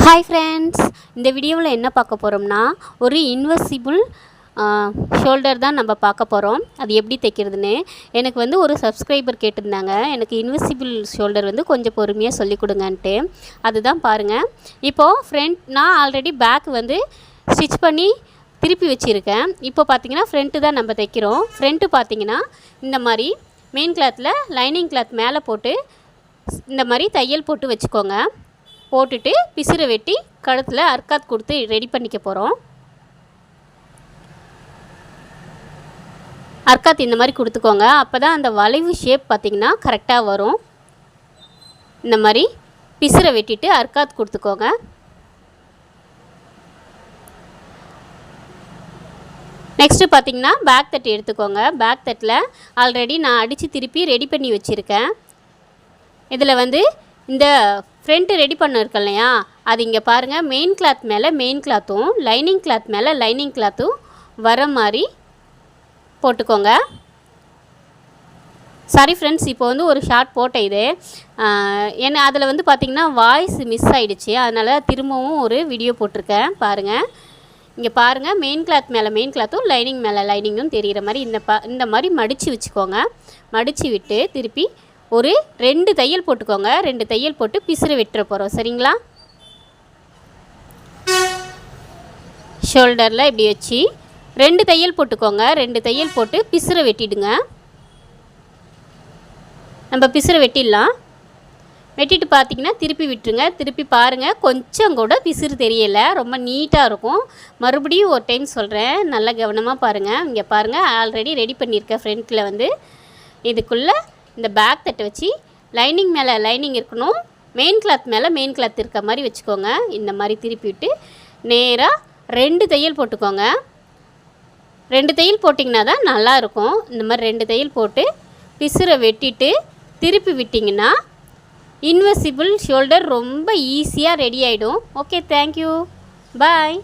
Hi friends, இந்த வீடியோவில் என்ன பார்க்க போகிறோம்னா ஒரு இன்வெசிபிள் ஷோல்டர் தான் நம்ம பார்க்க போகிறோம். அது எப்படி தைக்கிறதுன்னு எனக்கு ஒரு சப்ஸ்கிரைபர் கேட்டிருந்தாங்க. எனக்கு இன்வெசிபிள் ஷோல்டர் கொஞ்சம் பொறுமையாக சொல்லிக் கொடுங்கன்ட்டு. அதுதான் பாருங்கள். இப்போது நான் ஆல்ரெடி பேக் ஸ்டிச் பண்ணி திருப்பி வச்சுருக்கேன். இப்போ பார்த்திங்கன்னா ஃப்ரண்ட்டு தான் நம்ம தைக்கிறோம். ஃப்ரண்ட்டு பார்த்திங்கன்னா இந்த மாதிரி மெயின் கிளாத்தில் லைனிங் கிளாத் மேலே போட்டு இந்த மாதிரி தையல் போட்டு வச்சுக்கோங்க. போட்டுட்டு பிசுரை வெட்டி கழுத்தில் அர்க்காத் கொடுத்து ரெடி பண்ணிக்க போகிறோம். அர்க்காத் இந்த மாதிரி கொடுத்துக்கோங்க. அப்போ தான் அந்த வளைவு ஷேப் பார்த்திங்கன்னா கரெக்டாக வரும். இந்த மாதிரி பிசுரை வெட்டிட்டு அர்க்காத் கொடுத்துக்கோங்க. நெக்ஸ்ட்டு பார்த்திங்கன்னா பேக் தட்டு எடுத்துக்கோங்க. பேக் தட்டில் ஆல்ரெடி நான் அடித்து திருப்பி ரெடி பண்ணி வச்சுருக்கேன். இதில் இந்த ஃப்ரண்ட்டு ரெடி பண்ண இருக்கு இல்லையா, அது இங்கே பாருங்கள், மெயின் கிளாத் மேலே மெயின் கிளாத்தும் லைனிங் கிளாத் மேலே லைனிங் கிளாத்தும் வர மாதிரி போட்டுக்கோங்க. சாரி ஃப்ரெண்ட்ஸ், இப்போ ஒரு ஷார்ட் போட்டேன். இது ஏன்னா அதில் பார்த்திங்கன்னா வாய்ஸ் மிஸ் ஆகிடுச்சு. அதனால் திரும்பவும் ஒரு வீடியோ போட்டிருக்கேன் பாருங்கள். இங்கே பாருங்கள், மெயின் கிளாத் மேலே மெயின் கிளாத்தும் லைனிங் மேலே லைனிங்கும் தெரிகிற மாதிரி இந்த மாதிரி மடித்து வச்சுக்கோங்க. மடித்து விட்டு திருப்பி ஒரு 2 தையல் போட்டுக்கோங்க. 2 தையல் போட்டு பிசுறு வெட்டுற போகிறோம். சரிங்களா? ஷோல்டரில் இப்படி வச்சு 2 தையல் போட்டுக்கோங்க. 2 தையல் போட்டு பிசுறை வெட்டிடுங்க. நம்ம பிசுறை வெட்டிடலாம். வெட்டிட்டு பார்த்திங்கன்னா திருப்பி விட்டுருங்க. திருப்பி பாருங்கள், கொஞ்சம் கூட பிசுறு தெரியலை, ரொம்ப நீட்டாக இருக்கும். மறுபடியும் ஒரு டைம் சொல்கிறேன், நல்லா கவனமாக பாருங்கள். இங்கே பாருங்கள், ஆல்ரெடி ரெடி பண்ணியிருக்கேன். ஃப்ரண்ட்டில் இதுக்குள்ளே இந்த பேக் தட்டை வச்சு லைனிங் மேலே லைனிங் இருக்கணும், மெயின் கிளாத் மேலே மெயின் கிளாத் இருக்க மாதிரி வச்சுக்கோங்க. இந்த மாதிரி திருப்பி விட்டு நேராக 2 தையல் போட்டுக்கோங்க. 2 தையல் போட்டிங்கன்னா தான் நல்லாயிருக்கும். இந்த மாதிரி 2 தையல் போட்டு பிசுரை வெட்டிட்டு திருப்பி விட்டிங்கன்னா இன்வெசிபிள் ஷோல்டர் ரொம்ப ஈஸியாக ரெடி ஆகிடும். ஓகே, தேங்க்யூ, பாய்.